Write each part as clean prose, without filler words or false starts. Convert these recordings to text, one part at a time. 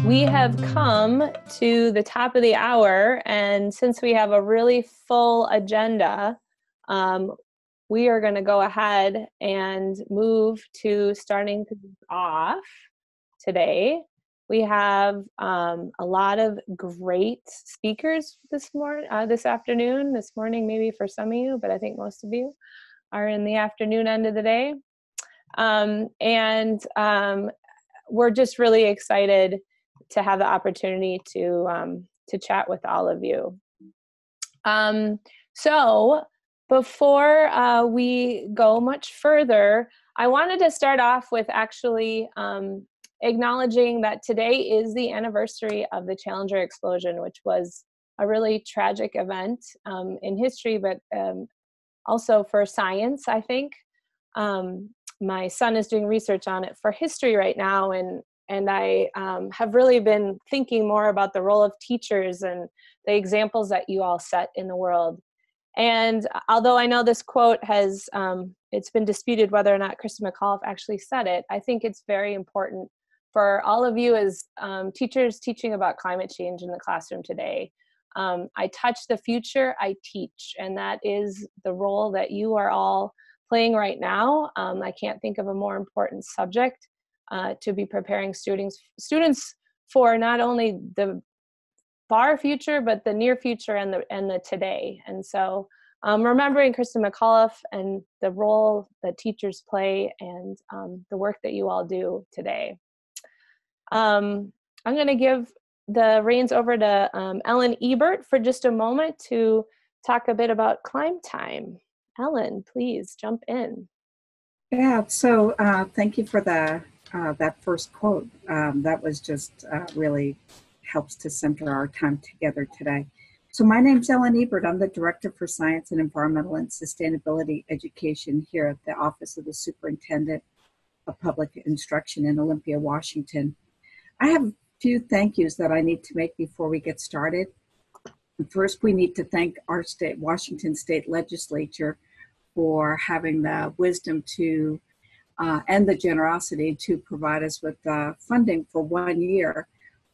We have come to the top of the hour, and since we have a really full agenda, we are going to go ahead and move to starting things off today. We have a lot of great speakers this afternoon, this morning maybe for some of you, but I think most of you are in the afternoon end of the day. We're just really excited to have the opportunity to chat with all of you. So before we go much further, I wanted to start off with actually acknowledging that today is the anniversary of the Challenger explosion, which was a really tragic event in history, but also for science, I think. My son is doing research on it for history right now, and I have really been thinking more about the role of teachers and the examples that you all set in the world. And although I know this quote has, it's been disputed whether or not Kristen McAuliffe actually said it, I think it's very important for all of you as teachers teaching about climate change in the classroom today. I touch the future, I teach, and that is the role that you are all playing right now. I can't think of a more important subject to be preparing students for not only the far future, but the near future and the today. And so remembering Kristen McAuliffe and the role that teachers play and the work that you all do today. I'm going to give the reins over to Ellen Ebert for just a moment to talk a bit about climb time. Ellen, please jump in. Yeah, so thank you for that first quote. That was just really helps to center our time together today. So my name's Ellen Ebert. I'm the Director for Science and Environmental and Sustainability Education here at the Office of the Superintendent of Public Instruction in Olympia, Washington. I have a few thank yous that I need to make before we get started. First, we need to thank our Washington State Legislature for having the wisdom to and the generosity to provide us with funding for 1 year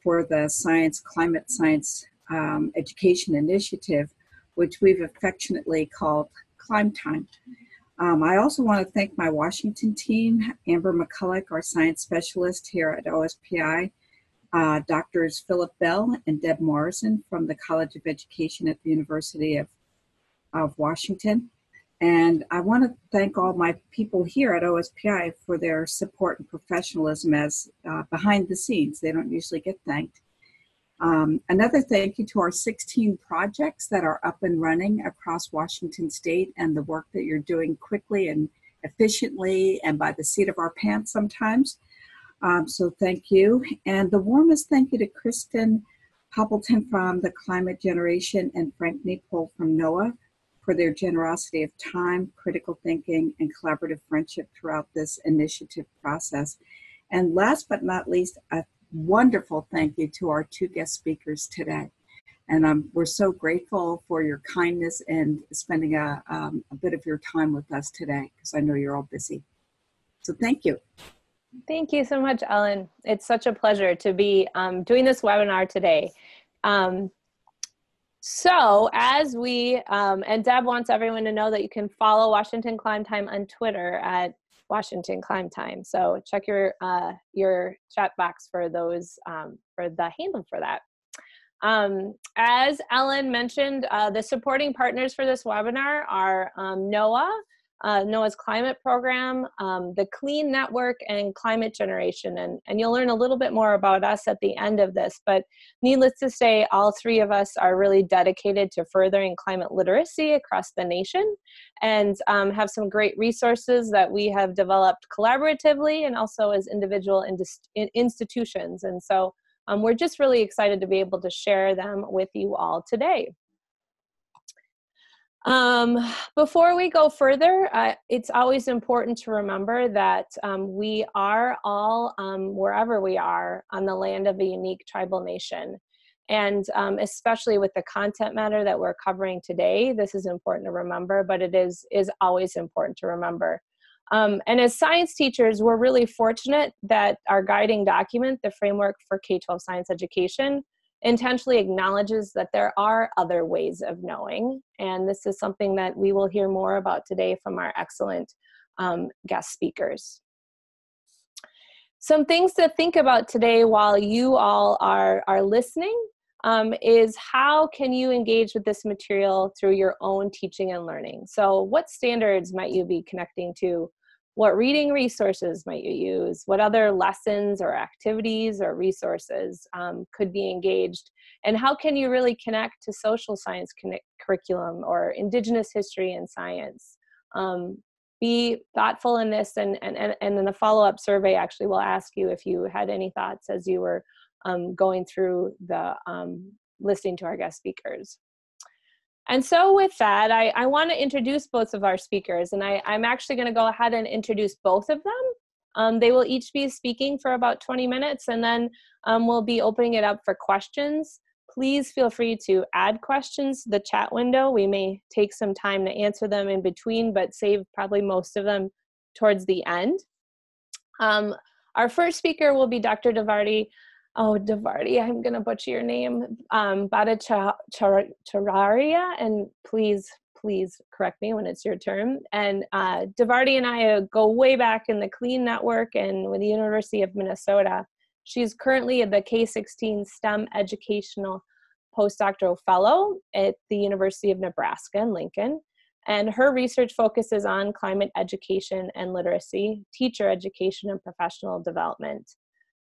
for the Climate Science Education Initiative, which we've affectionately called Climb Time. I also want to thank my Washington team, Amber McCulloch, our science specialist here at OSPI, Doctors Philip Bell and Deb Morrison from the College of Education at the University of Washington. And I want to thank all my people here at OSPI for their support and professionalism as behind the scenes. They don't usually get thanked. Another thank you to our 16 projects that are up and running across Washington State and the work that you're doing quickly and efficiently and by the seat of our pants sometimes. So thank you. And the warmest thank you to Kristen Poppleton from the Climate Generation and Frank Nepole from NOAA for their generosity of time, critical thinking, and collaborative friendship throughout this initiative process. And last but not least, a wonderful thank you to our two guest speakers today. And we're so grateful for your kindness and spending a bit of your time with us today, because I know you're all busy. So thank you. Thank you so much, Ellen. It's such a pleasure to be doing this webinar today. So as we, and Deb wants everyone to know that you can follow Washington Climb Time on Twitter at Washington Climb Time. So check your chat box for those, for the handle for that. As Ellen mentioned, the supporting partners for this webinar are NOAA, NOAA's climate program, the Clean Network, and Climate Generation. And you'll learn a little bit more about us at the end of this, but needless to say, all three of us are really dedicated to furthering climate literacy across the nation and have some great resources that we have developed collaboratively and also as individual institutions. And so we're just really excited to be able to share them with you all today. Before we go further, it's always important to remember that we are all, wherever we are, on the land of a unique tribal nation. And especially with the content matter that we're covering today, this is important to remember, but it is always important to remember. And as science teachers, we're really fortunate that our guiding document, the Framework for K-12 Science Education, intentionally acknowledges that there are other ways of knowing. And this is something that we will hear more about today from our excellent guest speakers. Some things to think about today while you all are listening is how can you engage with this material through your own teaching and learning? So what standards might you be connecting to? What reading resources might you use? What other lessons or activities or resources could be engaged? And how can you really connect to social science curriculum or Indigenous history and science? Be thoughtful in this, and in the follow-up survey actually will ask you if you had any thoughts as you were going through the listening to our guest speakers. And so with that, I want to introduce both of our speakers, and I'm actually going to go ahead and introduce both of them. They will each be speaking for about 20 minutes, and then we'll be opening it up for questions. Please feel free to add questions to the chat window. We may take some time to answer them in between, but save probably most of them towards the end. Our first speaker will be Dr. Devarati. Oh, Devarati, I'm going to butcher your name. Bhattacharya, and please correct me when it's your turn. And Devarati and I go way back in the CLEAN network and with the University of Minnesota. She's currently the K-16 STEM Educational Postdoctoral Fellow at the University of Nebraska in Lincoln. And her research focuses on climate education and literacy, teacher education, and professional development.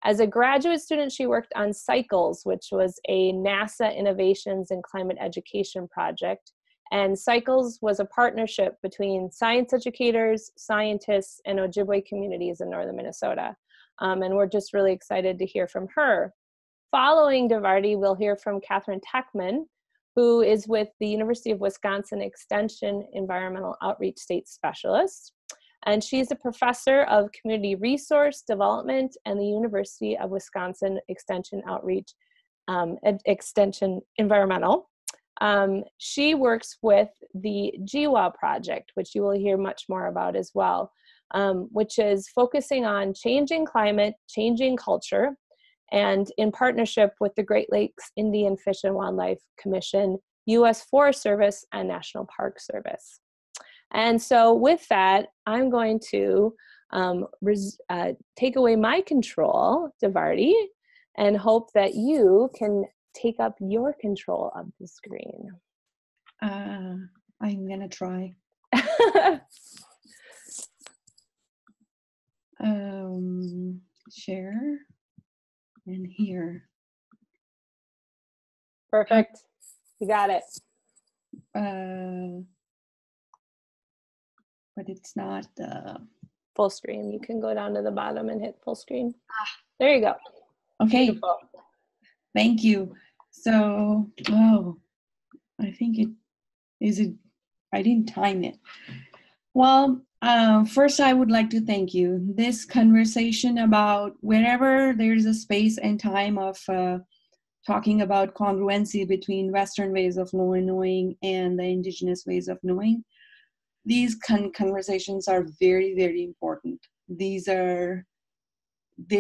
As a graduate student, she worked on CYCLES, which was a NASA Innovations in Climate Education project. And CYCLES was a partnership between science educators, scientists, and Ojibwe communities in northern Minnesota. And we're just really excited to hear from her. Following Devarati, we'll hear from Cathy Techtmann, who is with the University of Wisconsin Extension Environmental Outreach State Specialist. And she's a professor of community resource development and the University of Wisconsin Extension Outreach Extension Environmental. She works with the GOL project, which you will hear much more about as well, which is focusing on changing climate, changing culture, and in partnership with the Great Lakes Indian Fish and Wildlife Commission, U.S. Forest Service, and National Park Service. And so with that, I'm going to take away my control, Devarati, and hope that you can take up your control of the screen. I'm going to try. Share and here. Perfect. You got it. But it's not full screen. You can go down to the bottom and hit full screen. There you go. Okay. Beautiful. Thank you. So, I think I didn't time it. Well, first I would like to thank you. This conversation about wherever there's a space and time of talking about congruency between Western ways of knowing and the Indigenous ways of knowing, these conversations are very, very important. They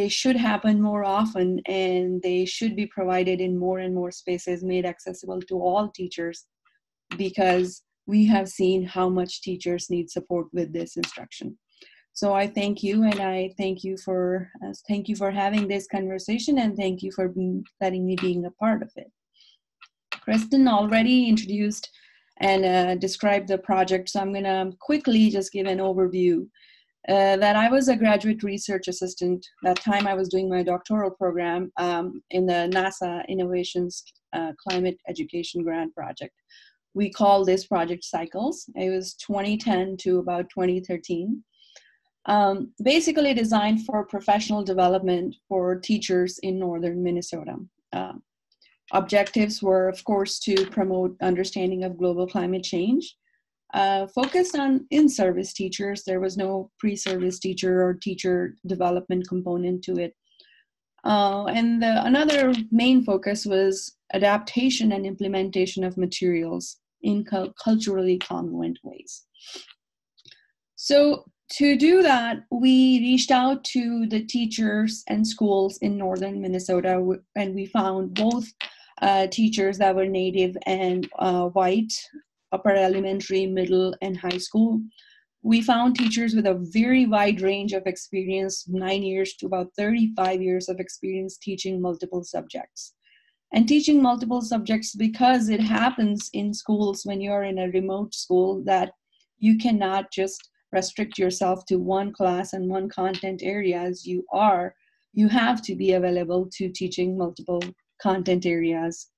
should happen more often, and they should be provided in more and more spaces, made accessible to all teachers, because we have seen how much teachers need support with this instruction. So I thank you, and I thank you for having this conversation, and thank you for letting me being a part of it. Kristen already introduced and described the project, so I'm going to quickly just give an overview. That I was a graduate research assistant. That time I was doing my doctoral program in the NASA Innovations Climate Education Grant Project. We call this project CYCLES. It was 2010 to about 2013. Basically designed for professional development for teachers in northern Minnesota. Objectives were, of course, to promote understanding of global climate change, focused on in-service teachers. There was no pre-service teacher or teacher development component to it. And another main focus was adaptation and implementation of materials in culturally congruent ways. So to do that, we reached out to the teachers and schools in northern Minnesota, and we found both teachers that were Native and white, upper elementary, middle, and high school. We found teachers with a very wide range of experience, 9 years to about 35 years of experience teaching multiple subjects. And teaching multiple subjects because it happens in schools when you're in a remote school that you cannot just restrict yourself to one class and one content area as you have to be available to teaching multiple content areas,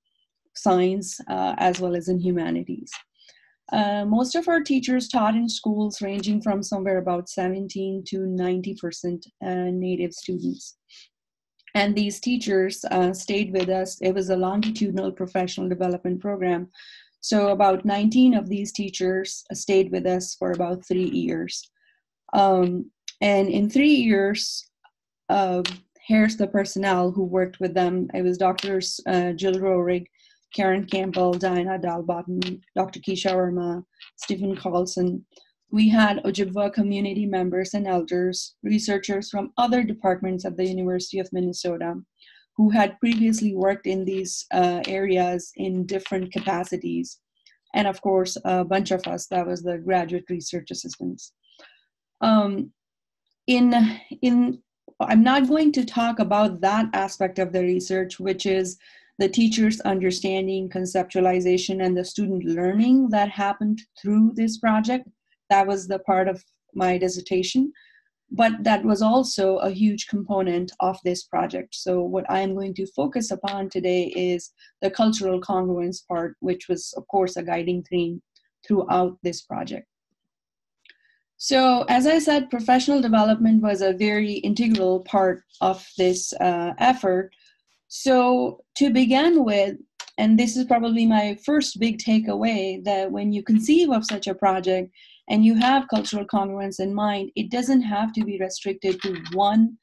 science as well as in humanities. Most of our teachers taught in schools ranging from somewhere about 17 to 90% Native students. And these teachers stayed with us. It was a longitudinal professional development program. So about 19 of these teachers stayed with us for about 3 years. And in 3 years, here's the personnel who worked with them. It was Drs. Jill Roerig, Karen Campbell, Diana Dalbotton, Dr. Keisha Verma, Stephen Carlson. We had Ojibwa community members and elders, researchers from other departments at the University of Minnesota who had previously worked in these areas in different capacities. And of course, a bunch of us, that was the graduate research assistants. I'm not going to talk about that aspect of the research, which is the teacher's understanding, conceptualization, and the student learning that happened through this project. That was the part of my dissertation, but that was also a huge component of this project. So what I am going to focus upon today is the cultural congruence part, which was, of course, a guiding theme throughout this project. So as I said, professional development was a very integral part of this effort. So to begin with, and this is probably my first big takeaway, that when you conceive of such a project and you have cultural congruence in mind, it doesn't have to be restricted to one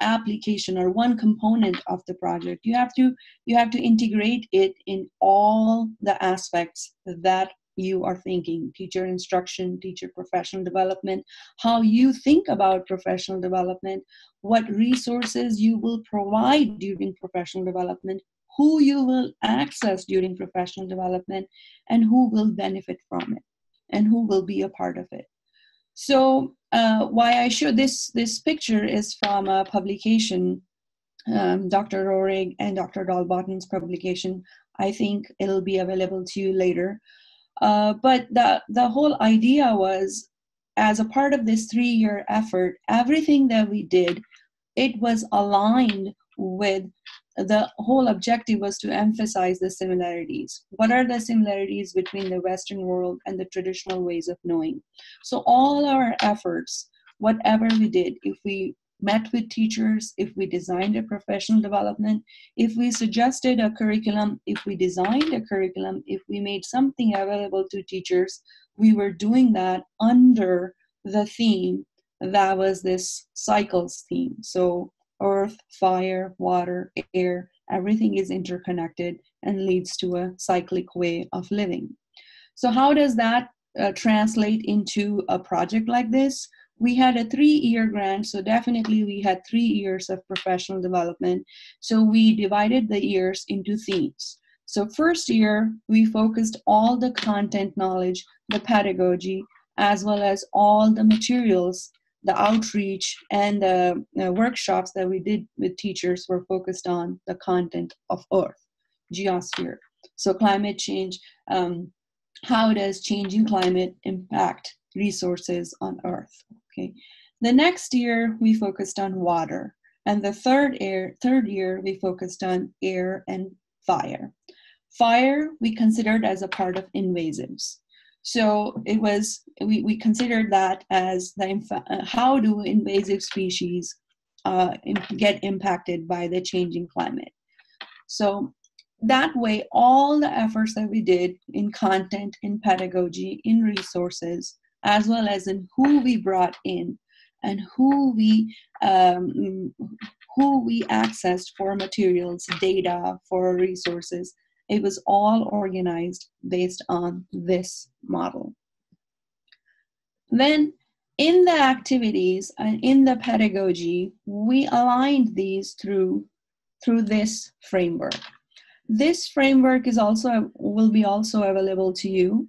application or one component of the project. You have to integrate it in all the aspects that you are thinking: teacher instruction, teacher professional development, how you think about professional development, what resources you will provide during professional development, who you will access during professional development, and who will benefit from it, and who will be a part of it. So why I show this picture is from a publication, Dr. Roerig and Dr. Dalbotton's publication. I think it'll be available to you later. But the whole idea was, as a part of this 3-year effort, everything that we did, it was aligned with the whole objective was to emphasize the similarities. What are the similarities between the Western world and the traditional ways of knowing? So all our efforts, whatever we did, if we met with teachers, if we designed a professional development, if we suggested a curriculum, if we designed a curriculum, if we made something available to teachers, we were doing that under the theme that was this cycles theme. So earth, fire, water, air, everything is interconnected and leads to a cyclic way of living. So how does that translate into a project like this? We had a 3-year grant, so definitely we had 3 years of professional development. So we divided the years into themes. So first year, we focused all the content knowledge, the pedagogy, as well as all the materials, the outreach, and the workshops that we did with teachers were focused on the content of Earth, geosphere. So climate change, how does changing climate impact resources on Earth? Okay. The next year, we focused on water. And the third year, we focused on air and fire. Fire, we considered as a part of invasives. So it was, we considered that as how do invasive species get impacted by the changing climate. So that way, all the efforts that we did in content, in pedagogy, in resources, as well as in who we brought in and who we accessed for materials, data, for resources, it was all organized based on this model. Then in the activities and in the pedagogy, we aligned these through this framework. This framework is will be also available to you.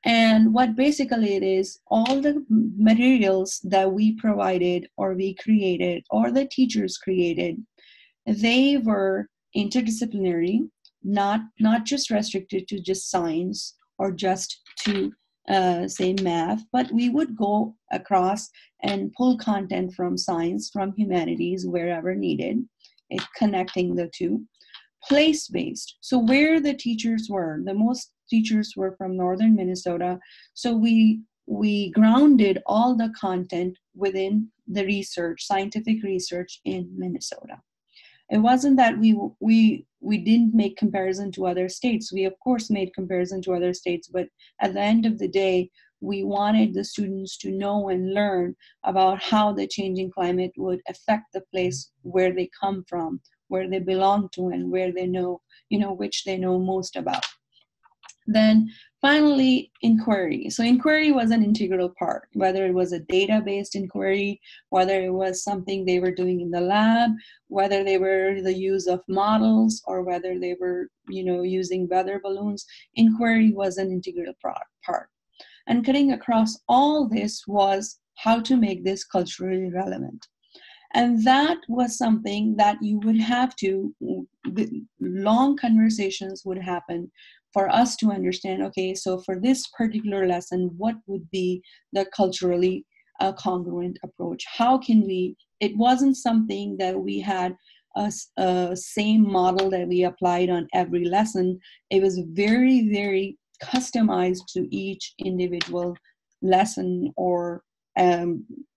And what basically it is, all the materials that we provided or we created or the teachers created, they were interdisciplinary, not just restricted to just science or just to say math, but we would go across and pull content from science, from humanities, wherever needed, connecting the two. Place-based, so where the teachers were, the most teachers were from northern Minnesota, so we grounded all the content within the research, scientific research in Minnesota. It wasn't that we didn't make comparison to other states. We of course made comparison to other states, but at the end of the day, we wanted the students to know and learn about how the changing climate would affect the place where they come from, where they belong to, and where they know, which they know most about. Then finally, inquiry. So inquiry was an integral part, whether it was a data-based inquiry, whether it was something they were doing in the lab, whether they were the use of models, or whether they were, using weather balloons. Inquiry was an integral part. And cutting across all this was how to make this culturally relevant. And that was something that you would have to, long conversations would happen for us to understand, okay, so for this particular lesson, what would be the culturally congruent approach? How can we, it wasn't something that we had a same model that we applied on every lesson. It was very, very customized to each individual lesson or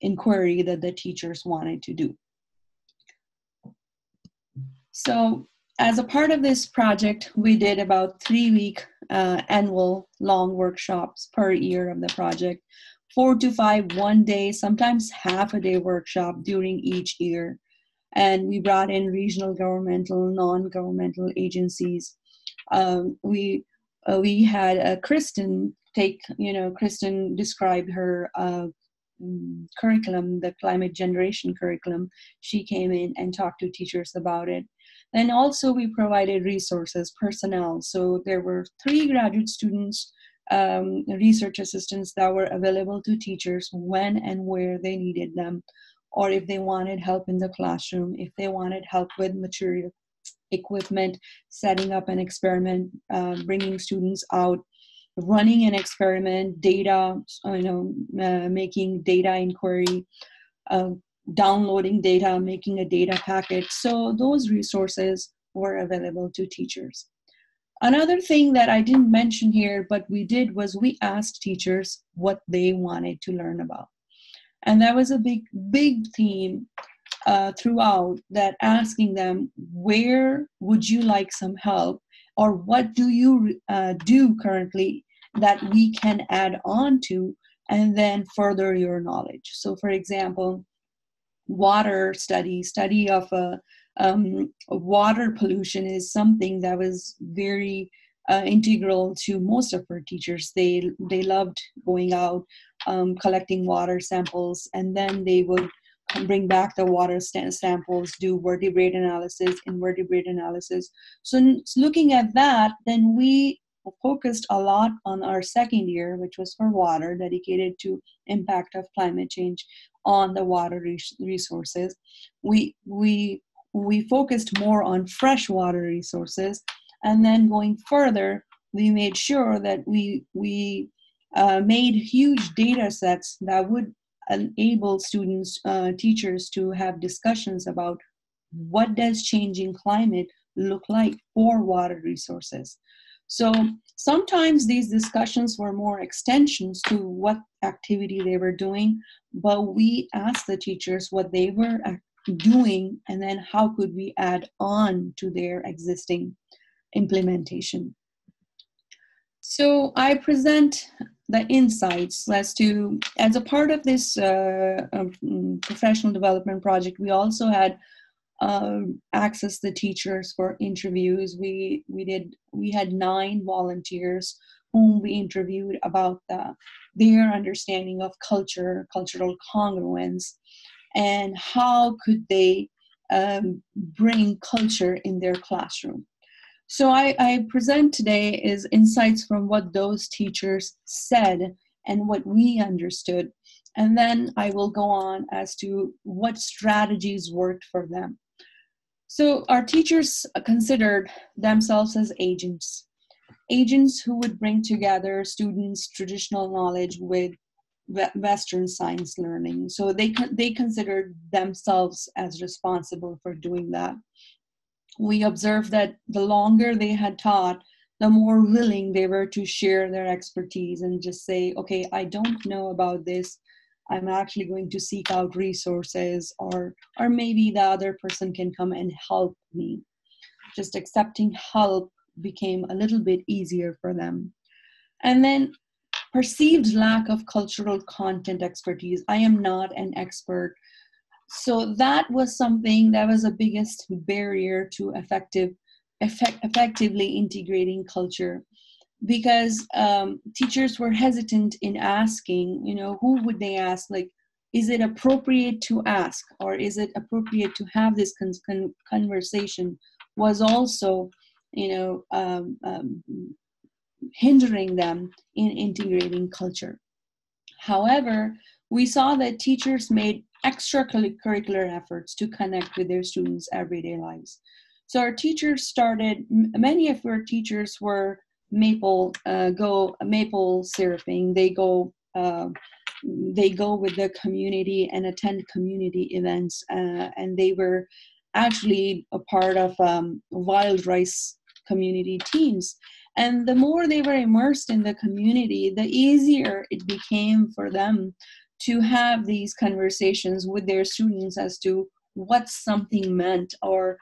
inquiry that the teachers wanted to do. So as a part of this project, we did about 3-week annual long workshops per year of the project, 4 to 5 one-day, sometimes half-a-day workshop during each year. And we brought in regional governmental, non-governmental agencies. We had Kristen Kristen described her curriculum, the climate generation curriculum. She came in and talked to teachers about it. And also we provided resources, personnel. So there were 3 graduate students, research assistants that were available to teachers when and where they needed them, or if they wanted help in the classroom, if they wanted help with material, equipment, setting up an experiment, bringing students out, running an experiment, data, making data inquiry, downloading data, making a data packet. So those resources were available to teachers. Another thing that I didn't mention here, but we did, was we asked teachers what they wanted to learn about. And that was a big theme throughout, that asking them, where would you like some help? Or what do you do currently that we can add on to and then further your knowledge? So for example, water study of water pollution is something that was very integral to most of our teachers. They loved going out, collecting water samples, and then they would bring back the water samples, do vertebrate analysis, invertebrate analysis. So looking at that, then we focused a lot on our second year, which was for water, dedicated to impact of climate change on the water resources. We focused more on freshwater resources, and then going further, we made sure that we made huge data sets that would enable students, teachers to have discussions about what does changing climate look like for water resources. So sometimes these discussions were more extensions to what activity they were doing, but we asked the teachers what they were doing and then how could we add on to their existing implementation. So I present the insights as a part of this professional development project. We also had access the teachers for interviews. We had 9 volunteers whom we interviewed about their understanding of culture, cultural congruence, and how could they bring culture in their classroom. So I present today is insights from what those teachers said and what we understood. And then I will go on as to what strategies worked for them. So our teachers considered themselves as agents who would bring together students' traditional knowledge with Western science learning. So they considered themselves as responsible for doing that. We observed that the longer they had taught, the more willing they were to share their expertise and just say, okay, I don't know about this. I'm actually going to seek out resources, or maybe the other person can come and help me. Just accepting help became a little bit easier for them. And then perceived lack of cultural content expertise. I am not an expert. So that was something that was the biggest barrier to effectively integrating culture, because teachers were hesitant in asking, who would they ask? Like, is it appropriate to ask, or is it appropriate to have this conversation? Was also, hindering them in integrating culture. However, we saw that teachers made extracurricular efforts to connect with their students' everyday lives. So our teachers many of our teachers were maple syruping. They go with the community and attend community events, and they were actually a part of wild rice community teams. And the more they were immersed in the community, the easier it became for them to have these conversations with their students as to what something meant, or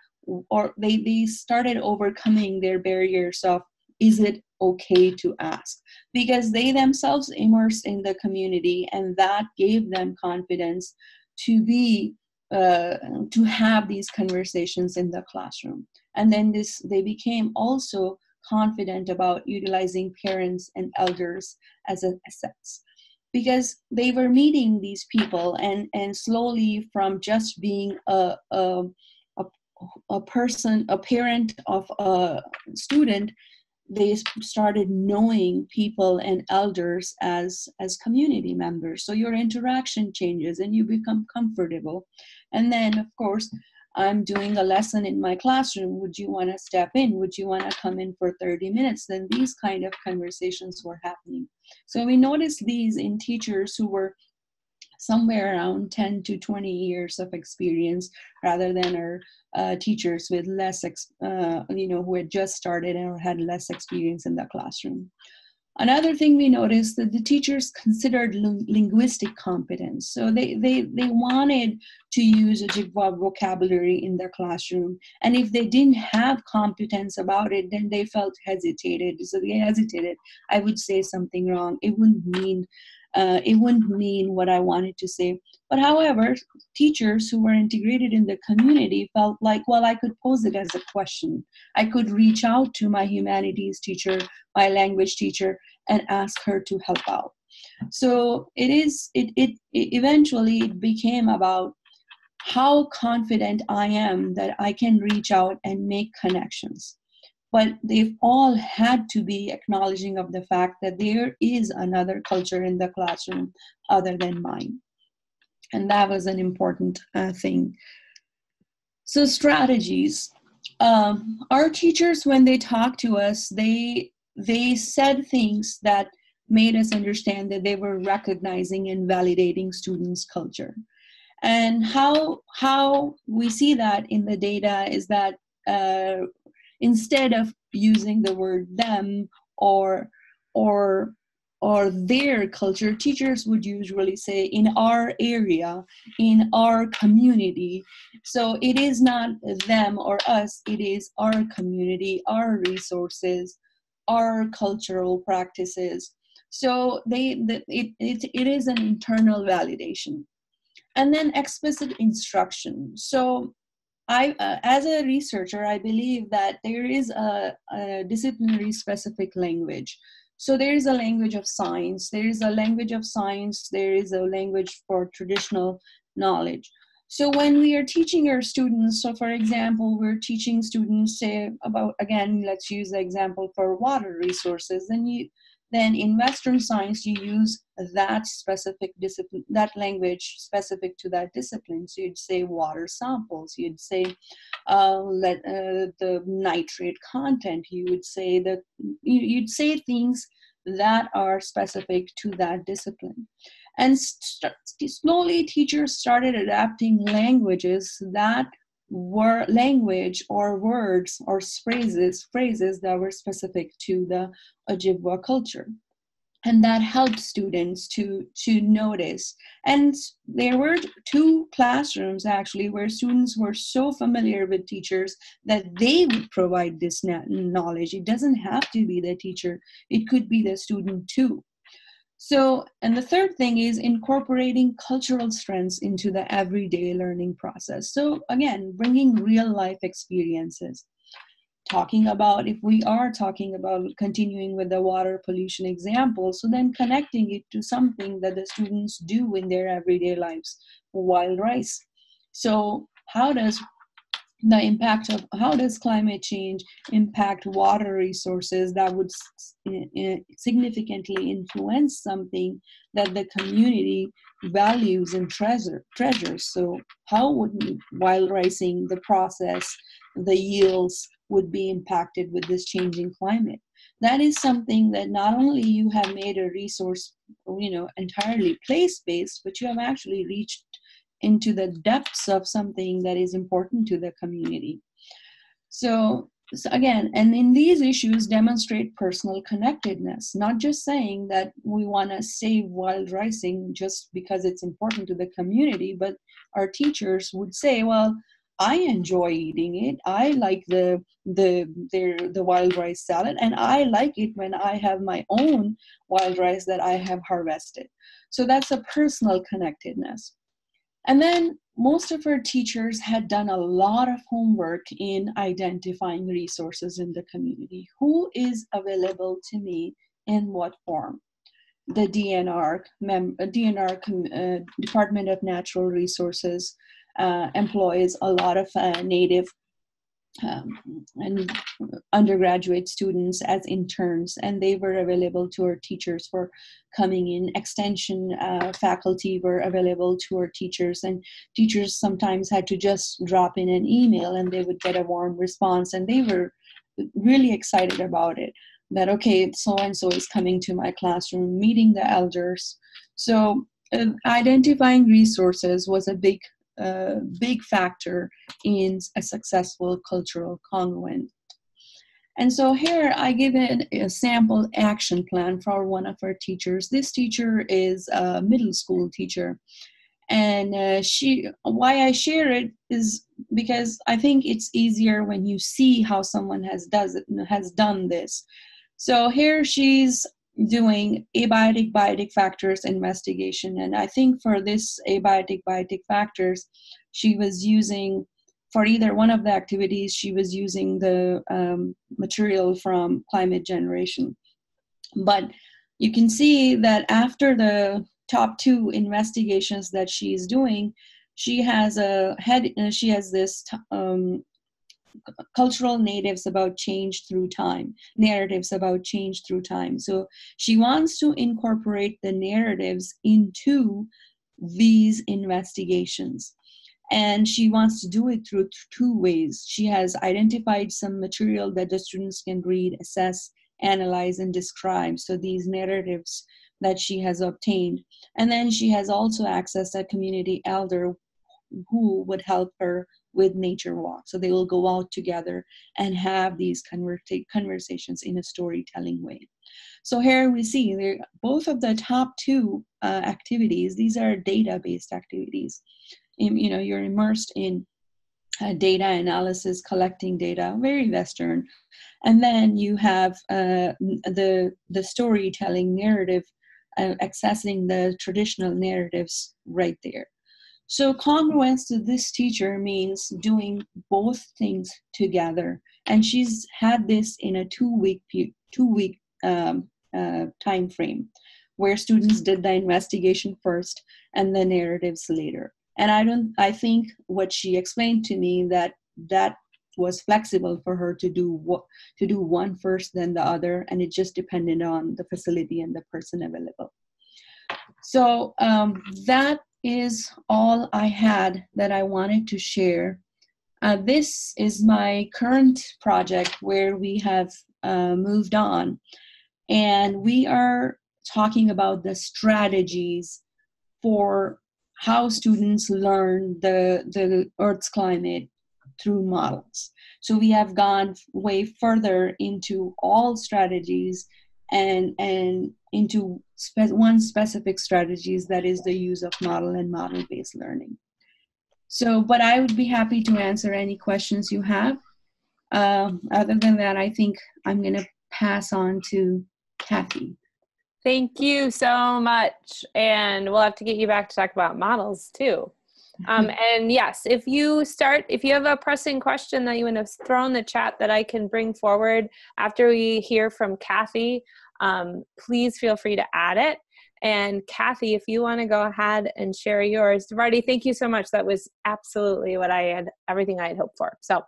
they started overcoming their barriers of, is it okay to ask? Because they themselves immersed in the community, and that gave them confidence to have these conversations in the classroom. And then they became also confident about utilizing parents and elders as assets, because they were meeting these people, and slowly, from just being a parent of a student, they started knowing people and elders as community members. So your interaction changes and you become comfortable. And then, of course, I'm doing a lesson in my classroom. Would you want to step in? Would you want to come in for 30 minutes? Then these kind of conversations were happening. So we noticed these in teachers who were somewhere around 10 to 20 years of experience, rather than our teachers with less, who had just started or had less experience in the classroom. Another thing we noticed, that the teachers considered linguistic competence. So they wanted to use a vocabulary in their classroom. And if they didn't have competence about it, then they felt hesitated. So they hesitated. I would say something wrong. It wouldn't mean what I wanted to say. But however, teachers who were integrated in the community felt like, well, I could pose it as a question. I could reach out to my humanities teacher, my language teacher, and ask her to help out. So it eventually became about how confident I am that I can reach out and make connections. But they've all had to be acknowledging of the fact that there is another culture in the classroom other than mine. And that was an important thing. So strategies. Our teachers, when they talked to us, they said things that made us understand that they were recognizing and validating students' culture. And how we see that in the data is that instead of using the word them or their culture, teachers would usually say in our area, in our community. So it is not them or us, it is our community, our resources, our cultural practices. So it is an internal validation. And then explicit instruction. So as a researcher, I believe that there is a disciplinary specific language. So there is a language of science, there is a language of science, there is a language for traditional knowledge. So when we are teaching our students, so for example, we're teaching students, say about, again, let's use the example for water resources, then in Western science, you use that specific discipline, that language specific to that discipline. So you'd say water samples, you'd say the nitrate content, you'd say things that are specific to that discipline. And slowly teachers started adapting languages that were language or words or phrases that were specific to the Ojibwa culture. And that helped students to notice. And there were 2 classrooms actually where students were so familiar with teachers that they would provide this knowledge. It doesn't have to be the teacher, it could be the student too. So, and the third thing is incorporating cultural strengths into the everyday learning process. So again, bringing real life experiences. Talking about, if we are talking about continuing with the water pollution example, so then connecting it to something that the students do in their everyday lives, wild rice. So how does climate change impact water resources that would significantly influence something that the community values and treasures? So how would wild ricing, the process, the yields would be impacted with this changing climate? That is something that not only you have made a resource, entirely place-based, but you have actually reached into the depths of something that is important to the community. So again, and in these issues demonstrate personal connectedness, not just saying that we want to save wild ricing just because it's important to the community, but our teachers would say, well, I enjoy eating it. I like the wild rice salad, and I like it when I have my own wild rice that I have harvested. So that's a personal connectedness. And then most of our teachers had done a lot of homework in identifying resources in the community. Who is available to me in what form? The DNR, Department of Natural Resources, employs a lot of native and undergraduate students as interns, and they were available to our teachers for coming in. Extension faculty were available to our teachers, and teachers sometimes had to just drop in an email and they would get a warm response, and they were really excited about it, that okay, so-and-so is coming to my classroom, meeting the elders. So identifying resources was a big factor in a successful cultural congruent. And so here I give a sample action plan for one of our teachers. This teacher is a middle school teacher. And why I share it is because I think it's easier when you see how someone has done this. So here she's doing abiotic factors investigation, and I think for this abiotic factors, she was using, for either one of the activities, she was using the material from climate generation. But you can see that after the top 2 investigations that she's doing, she has this cultural narratives about change through time. So she wants to incorporate the narratives into these investigations. And she wants to do it through 2 ways. She has identified some material that the students can read, assess, analyze, and describe. So these narratives that she has obtained. And then she has also accessed a community elder who would help her with nature walks. So they will go out together and have these conversations in a storytelling way. So here we see both of the top 2 activities. These are data-based activities. You're immersed in data analysis, collecting data, very Western. And then you have the storytelling narrative, accessing the traditional narratives right there. So congruence to this teacher means doing both things together. And she's had this in a 2-week time frame, where students did the investigation first and the narratives later. And I think what she explained to me that was flexible for her to do one first, then the other, and it just depended on the facility and the person available. So that is all I had that I wanted to share. This is my current project where we have moved on, and we are talking about the strategies for how students learn the Earth's climate through models. So we have gone way further into all strategies and into one specific strategies, that is the use of model and model-based learning. So, but I would be happy to answer any questions you have. Other than that, I think I'm going to pass on to Cathy. Thank you so much. And we'll have to get you back to talk about models too. And yes, if you have a pressing question that you want to throw in the chat that I can bring forward after we hear from Cathy, please feel free to add it. And Cathy, if you want to go ahead and share yours. Devarati, thank you so much. That was absolutely everything I had hoped for. So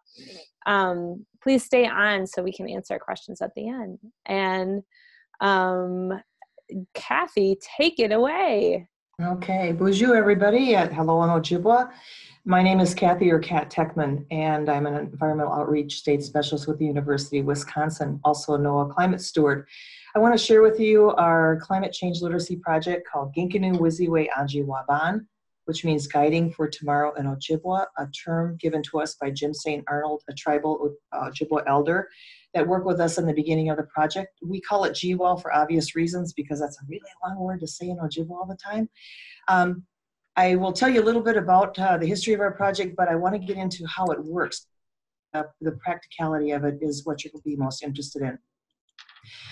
please stay on so we can answer questions at the end. And Cathy, take it away. Okay, bonjour everybody. Hello in Ojibwa. My name is Cathy or Cat Techtmann, and I'm an environmental outreach state specialist with the University of Wisconsin, also a NOAA climate steward. I want to share with you our climate change literacy project called Ginkanu Wiziwe Anji Waban, which means guiding for tomorrow in Ojibwa, a term given to us by Jim St. Arnold, a tribal Ojibwa elder that worked with us in the beginning of the project. We call it GOL for obvious reasons because that's a really long word to say in Ojibwa all the time. I will tell you a little bit about the history of our project, but I want to get into how it works. The practicality of it is what you'll be most interested in.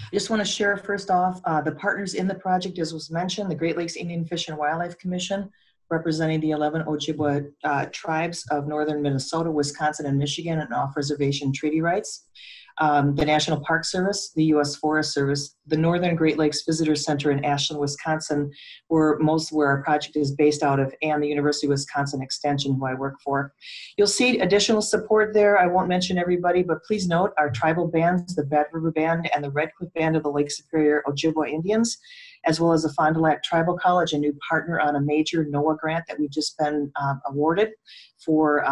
I just want to share first off the partners in the project, as was mentioned, the Great Lakes Indian Fish and Wildlife Commission, representing the 11 Ojibwa tribes of northern Minnesota, Wisconsin, and Michigan, and off-reservation treaty rights. The National Park Service, the U.S. Forest Service, the Northern Great Lakes Visitor Center in Ashland, Wisconsin, where our project is based out of, and the University of Wisconsin Extension, who I work for. You'll see additional support there. I won't mention everybody, but please note our tribal bands, the Bad River Band and the Red Cliff Band of the Lake Superior Ojibwa Indians, as well as the Fond du Lac Tribal College, a new partner on a major NOAA grant that we've just been awarded for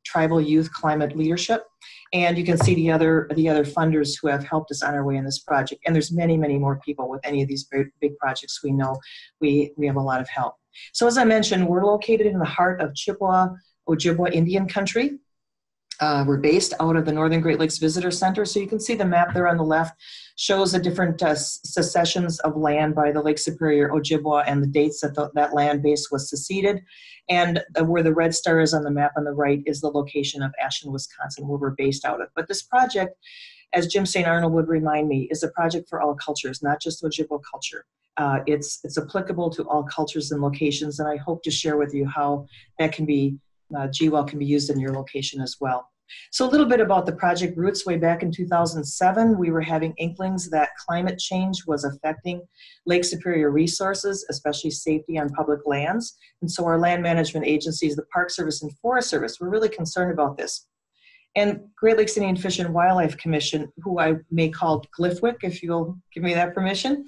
tribal youth climate leadership. And you can see the other funders who have helped us on our way in this project. And there's many, many more people with any of these big projects. We know we have a lot of help. So as I mentioned, we're located in the heart of Chippewa, Ojibwa Indian country. We're based out of the Northern Great Lakes Visitor Center. So you can see the map there on the left shows the different secessions of land by the Lake Superior Ojibwa and the dates that that land base was seceded. And where the red star is on the map on the right is the location of Ashland, Wisconsin, where we're based out of. But this project, as Jim St. Arnold would remind me, is a project for all cultures, not just Ojibwa culture. It's applicable to all cultures and locations, and I hope to share with you how that can be GWEL can be used in your location as well. So a little bit about the project roots. Way back in 2007, we were having inklings that climate change was affecting Lake Superior resources, especially safety on public lands. And so our land management agencies, the Park Service and Forest Service, were really concerned about this. And Great Lakes Indian Fish and Wildlife Commission, who I may call GLFWIC, if you'll give me that permission,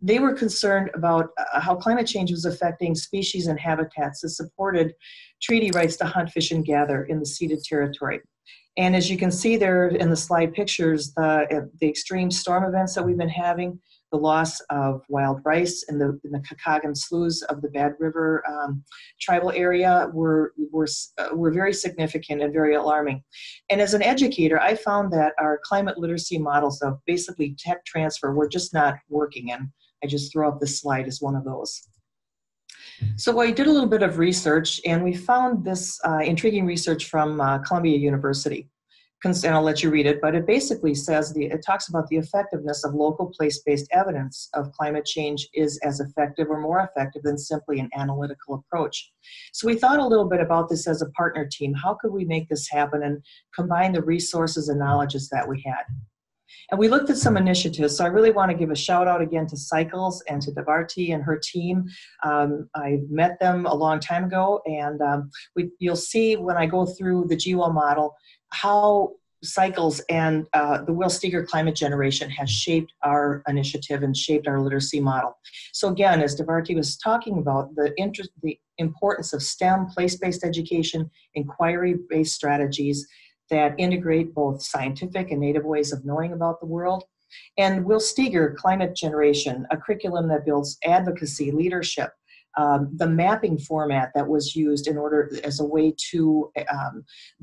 they were concerned about how climate change was affecting species and habitats that supported treaty rights to hunt, fish, and gather in the ceded territory. And as you can see there in the slide pictures, the extreme storm events that we've been having, the loss of wild rice in the Kakagan sloughs of the Bad River tribal area were very significant and very alarming. And as an educator, I found that our climate literacy models of basically tech transfer were just not working. And I just throw up this slide as one of those. So I did a little bit of research, and we found this intriguing research from Columbia University. And I'll let you read it, but it basically says, it talks about the effectiveness of local place-based evidence of climate change is as effective or more effective than simply an analytical approach. So we thought a little bit about this as a partner team. How could we make this happen and combine the resources and knowledges that we had? And we looked at some initiatives, so I really want to give a shout out again to Cycles and to Devarati and her team. I met them a long time ago, and you'll see when I go through the GOL model how Cycles and the Will Steger climate generation has shaped our initiative and shaped our literacy model. So again, as Devarati was talking about, the importance of STEM, place-based education, inquiry-based strategies that integrate both scientific and native ways of knowing about the world. And Will Steger, climate generation, a curriculum that builds advocacy, leadership, the mapping format that was used in order as a way to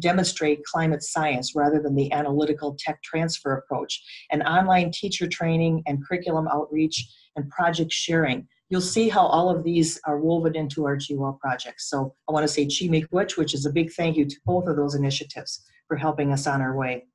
demonstrate climate science rather than the analytical tech transfer approach, and online teacher training and curriculum outreach and project sharing. You'll see how all of these are woven into our GOL projects. So I want to say chi miigwech, which is a big thank you to both of those initiatives for helping us on our way.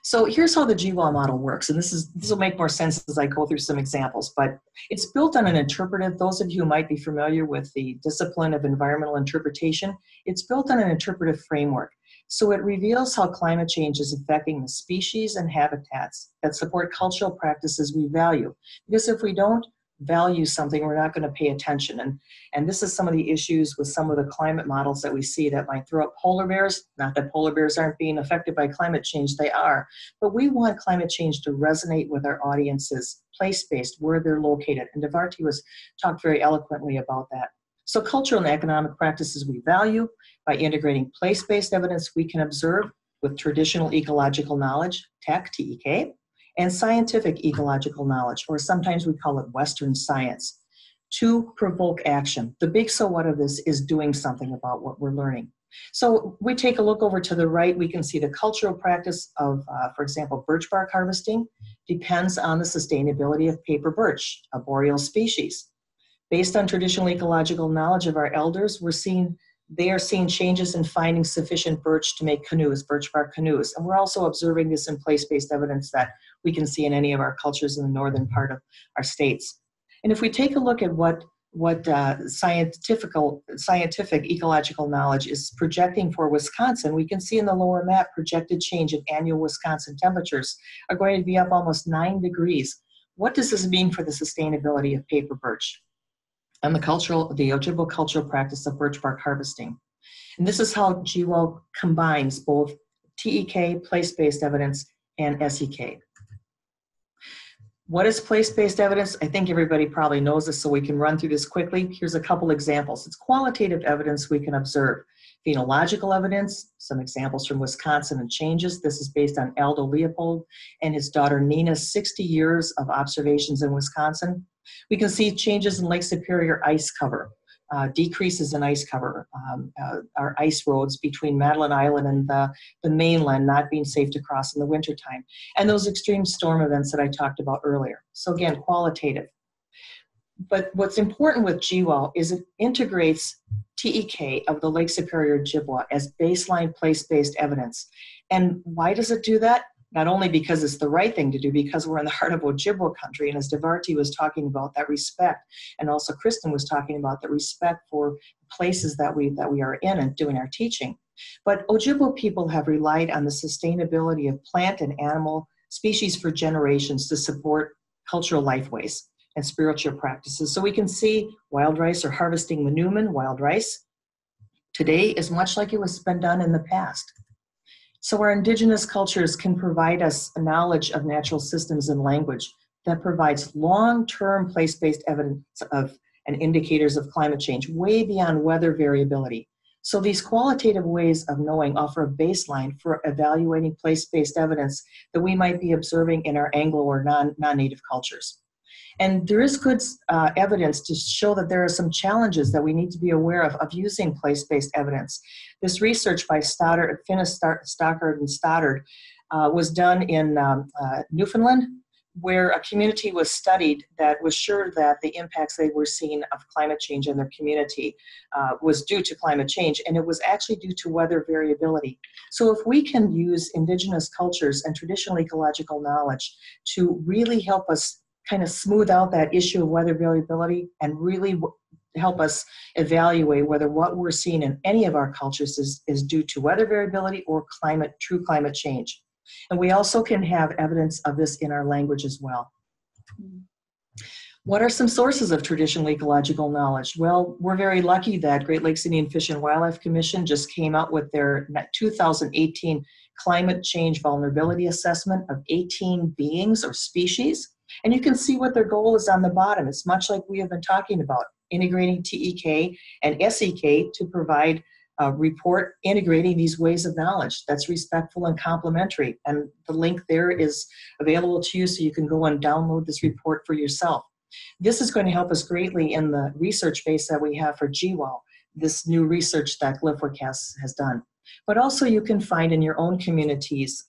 So here's how the GOL model works, and this will make more sense as I go through some examples, but it's built on an interpretive. Those of you who might be familiar with the discipline of environmental interpretation, it's built on an interpretive framework. So it reveals how climate change is affecting the species and habitats that support cultural practices we value. Because if we don't value something, we're not going to pay attention. And this is some of the issues with some of the climate models that we see that might throw up polar bears. Not that polar bears aren't being affected by climate change, they are. But we want climate change to resonate with our audiences, place-based, where they're located. And Devarati talked very eloquently about that. So cultural and economic practices we value. By integrating place-based evidence we can observe with traditional ecological knowledge, TEC, TEK, and scientific ecological knowledge, or sometimes we call it Western science, to provoke action. The big so what of this is doing something about what we're learning. So we take a look over to the right, we can see the cultural practice of, for example, birch bark harvesting depends on the sustainability of paper birch, a boreal species. Based on traditional ecological knowledge of our elders, they are seeing changes in finding sufficient birch to make canoes, birch bark canoes. And we're also observing this in place-based evidence that we can see in any of our cultures in the northern part of our states. And if we take a look at what scientific ecological knowledge is projecting for Wisconsin, we can see in the lower map projected change in annual Wisconsin temperatures are going to be up almost 9 degrees. What does this mean for the sustainability of paper birch and the Ojibwe cultural practice of birch bark harvesting? And this is how GOL combines both TEK, place-based evidence, and SEK. What is place-based evidence? I think everybody probably knows this, so we can run through this quickly. Here's a couple examples. It's qualitative evidence we can observe. Phenological evidence, some examples from Wisconsin and changes. This is based on Aldo Leopold and his daughter Nina's 60 years of observations in Wisconsin. We can see changes in Lake Superior ice cover, decreases in ice cover, our ice roads between Madeline Island and the mainland not being safe to cross in the wintertime, and those extreme storm events that I talked about earlier. So again, qualitative. But what's important with GOL is it integrates TEK of the Lake Superior Ojibwa as baseline place-based evidence. And why does it do that? Not only because it's the right thing to do, because we're in the heart of Ojibwa country, and as Devarati was talking about, that respect, and also Kristen was talking about the respect for places that we are in and doing our teaching. But Ojibwa people have relied on the sustainability of plant and animal species for generations to support cultural lifeways and spiritual practices. So we can see wild rice or harvesting manuman, wild rice, today is much like it was been done in the past. So our indigenous cultures can provide us a knowledge of natural systems and language that provides long-term place-based evidence of and indicators of climate change way beyond weather variability. So these qualitative ways of knowing offer a baseline for evaluating place-based evidence that we might be observing in our Anglo or non-native cultures. And there is good evidence to show that there are some challenges that we need to be aware of using place-based evidence. This research by Stoddard, Stockard and Stoddard was done in Newfoundland, where a community was studied that was sure that the impacts they were seeing of climate change in their community was due to climate change, and it was actually due to weather variability. So if we can use indigenous cultures and traditional ecological knowledge to really help us kind of smooth out that issue of weather variability and really help us evaluate whether what we're seeing in any of our cultures is due to weather variability or true climate change. And we also can have evidence of this in our language as well. What are some sources of traditional ecological knowledge? Well, we're very lucky that Great Lakes Indian Fish and Wildlife Commission just came out with their 2018 Climate Change Vulnerability Assessment of 18 beings or species. And you can see what their goal is on the bottom. It's much like we have been talking about, integrating TEK and SEK to provide a report integrating these ways of knowledge that's respectful and complementary. And the link there is available to you so you can go and download this report for yourself. This is going to help us greatly in the research base that we have for GWOL, this new research that Glyphwork has done. But also you can find in your own communities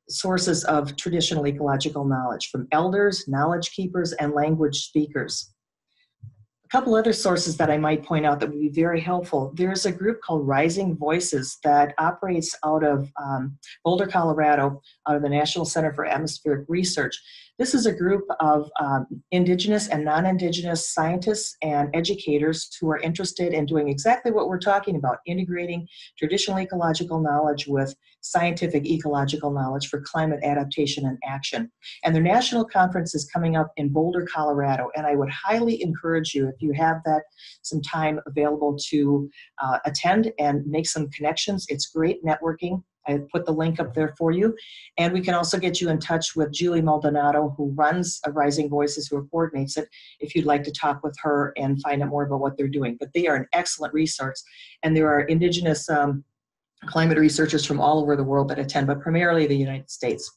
sources of traditional ecological knowledge from elders, knowledge keepers, and language speakers. A couple other sources that I might point out that would be very helpful. There's a group called Rising Voices that operates out of Boulder, Colorado, out of the National Center for Atmospheric Research. This is a group of indigenous and non-indigenous scientists and educators who are interested in doing exactly what we're talking about, integrating traditional ecological knowledge with scientific ecological knowledge for climate adaptation and action. And their national conference is coming up in Boulder, Colorado, and I would highly encourage you, if you have some time available, to attend and make some connections. It's great networking. I put the link up there for you. And we can also get you in touch with Julie Maldonado, who runs Rising Voices, who coordinates it, if you'd like to talk with her and find out more about what they're doing. But they are an excellent resource. And there are indigenous climate researchers from all over the world that attend, but primarily the United States.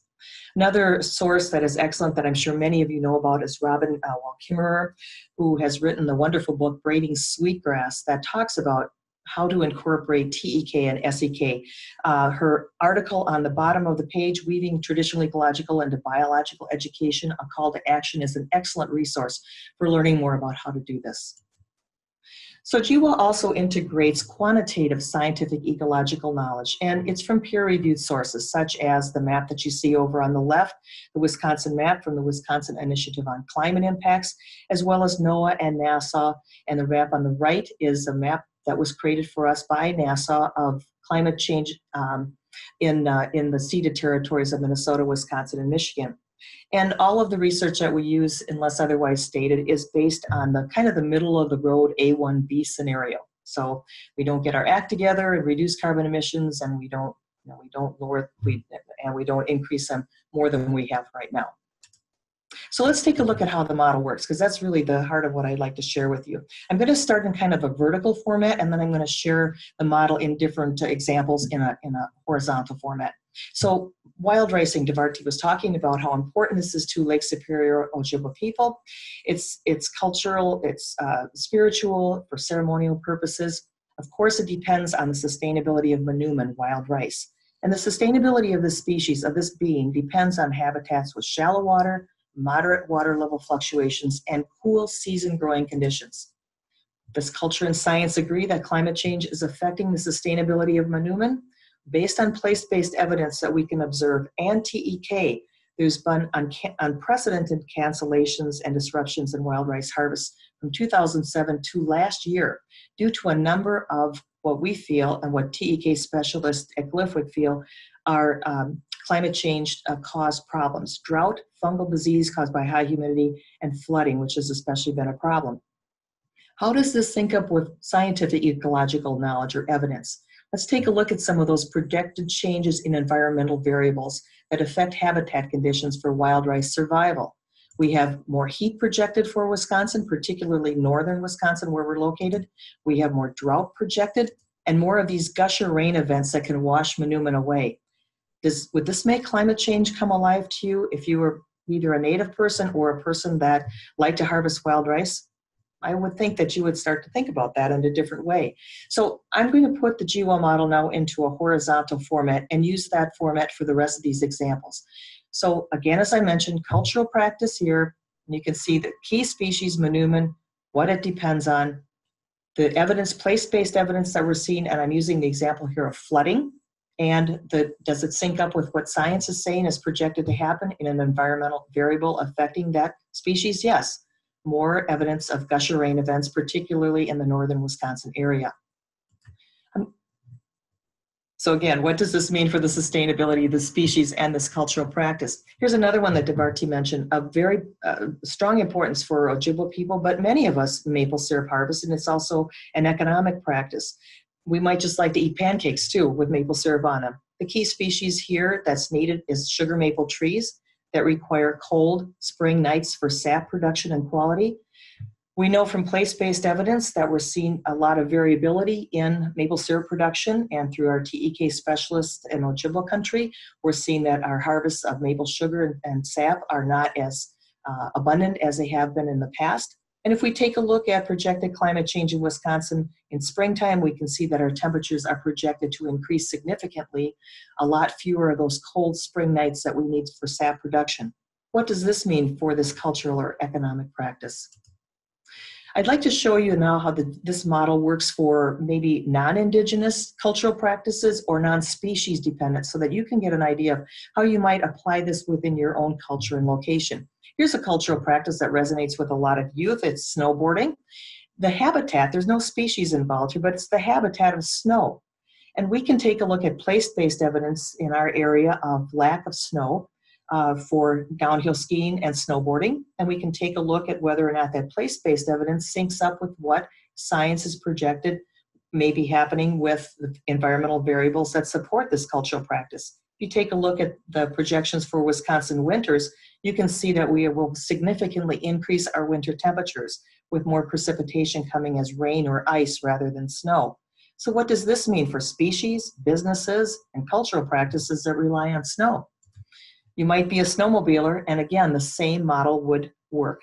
Another source that is excellent that I'm sure many of you know about is Robin Wall-Kimmerer, who has written the wonderful book, Braiding Sweetgrass, that talks about how to incorporate TEK and SEK. Her article on the bottom of the page, Weaving Traditional Ecological into Biological Education, a Call to Action, is an excellent resource for learning more about how to do this. So GWOL also integrates quantitative scientific ecological knowledge, and it's from peer-reviewed sources, such as the map that you see over on the left, the Wisconsin map from the Wisconsin Initiative on Climate Impacts, as well as NOAA and NASA, and the map on the right is a map that was created for us by NASA of climate change in the ceded territories of Minnesota, Wisconsin, and Michigan. And all of the research that we use, unless otherwise stated, is based on the kind of the middle of the road A1B scenario. So we don't get our act together and reduce carbon emissions, and we don't increase them more than we have right now. So let's take a look at how the model works, because that's really the heart of what I'd like to share with you. I'm going to start in kind of a vertical format, and then I'm going to share the model in different examples in a horizontal format. So wild ricing, Devarati was talking about how important this is to Lake Superior Ojibwa people. It's cultural, it's spiritual, for ceremonial purposes. Of course, it depends on the sustainability of manoomin, wild rice. And the sustainability of this species, of this being, depends on habitats with shallow water, moderate water level fluctuations, and cool season growing conditions. Does culture and science agree that climate change is affecting the sustainability of manoomin? Based on place-based evidence that we can observe and TEK, there's been unprecedented cancellations and disruptions in wild rice harvests from 2007 to last year due to a number of what we feel and what TEK specialists at Glyphwork feel are climate change caused problems. Drought, fungal disease caused by high humidity, and flooding, which has especially been a problem. How does this sync up with scientific ecological knowledge or evidence? Let's take a look at some of those projected changes in environmental variables that affect habitat conditions for wild rice survival. We have more heat projected for Wisconsin, particularly northern Wisconsin where we're located. We have more drought projected and more of these gusher rain events that can wash manoomin away. Would this make climate change come alive to you if you were either a native person or a person that liked to harvest wild rice? I would think that you would start to think about that in a different way. So I'm going to put the GWOL model now into a horizontal format and use that format for the rest of these examples. So again, as I mentioned, cultural practice here, and you can see the key species, manoomin, what it depends on, the evidence, place-based evidence that we're seeing, and I'm using the example here of flooding, and does it sync up with what science is saying is projected to happen in an environmental variable affecting that species? Yes. More evidence of gusher rain events, particularly in the northern Wisconsin area. So again, what does this mean for the sustainability of the species and this cultural practice? Here's another one that Devarati mentioned, of very strong importance for Ojibwa people, but many of us maple syrup harvest, and it's also an economic practice. We might just like to eat pancakes too with maple syrup on them. The key species here that's needed is sugar maple trees that require cold spring nights for sap production and quality. We know from place-based evidence that we're seeing a lot of variability in maple syrup production, and through our TEK specialists in Ojibwa country, we're seeing that our harvests of maple sugar and sap are not as abundant as they have been in the past. And if we take a look at projected climate change in Wisconsin in springtime, we can see that our temperatures are projected to increase significantly, a lot fewer of those cold spring nights that we need for sap production. What does this mean for this cultural or economic practice? I'd like to show you now how this model works for maybe non-Indigenous cultural practices or non-species dependent, so that you can get an idea of how you might apply this within your own culture and location. Here's a cultural practice that resonates with a lot of youth. It's snowboarding. The habitat, there's no species involved here, but it's the habitat of snow. And we can take a look at place-based evidence in our area of lack of snow for downhill skiing and snowboarding. And we can take a look at whether or not that place-based evidence syncs up with what science has projected may be happening with the environmental variables that support this cultural practice. If you take a look at the projections for Wisconsin winters, you can see that we will significantly increase our winter temperatures, with more precipitation coming as rain or ice rather than snow. So what does this mean for species, businesses, and cultural practices that rely on snow? You might be a snowmobiler, and again, the same model would work.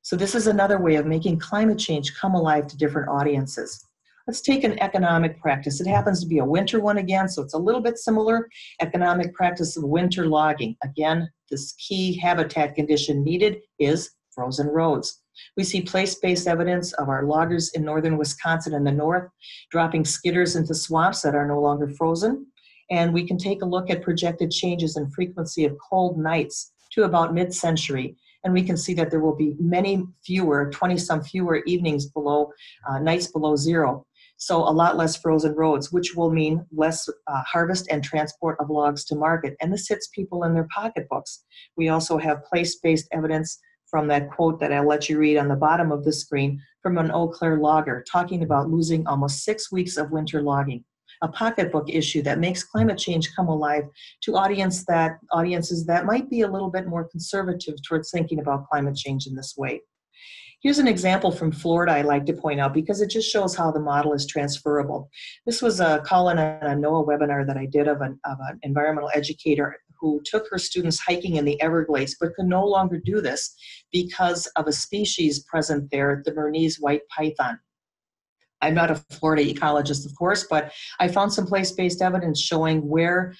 So this is another way of making climate change come alive to different audiences. Let's take an economic practice. It happens to be a winter one again, so it's a little bit similar. Economic practice of winter logging. Again, this key habitat condition needed is frozen roads. We see place-based evidence of our loggers in northern Wisconsin and the north dropping skidders into swamps that are no longer frozen. And we can take a look at projected changes in frequency of cold nights to about mid-century. And we can see that there will be many fewer, 20-some fewer evenings below, nights below zero. So a lot less frozen roads, which will mean less harvest and transport of logs to market. And this hits people in their pocketbooks. We also have place-based evidence from that quote that I'll let you read on the bottom of the screen from an Eau Claire logger talking about losing almost 6 weeks of winter logging. A pocketbook issue that makes climate change come alive to audiences that might be a little bit more conservative towards thinking about climate change in this way. Here's an example from Florida I like to point out because it just shows how the model is transferable. This was a call-in on a NOAA webinar that I did of an environmental educator who took her students hiking in the Everglades, but could no longer do this because of a species present there, the Bernese white python. I'm not a Florida ecologist, of course, but I found some place-based evidence showing where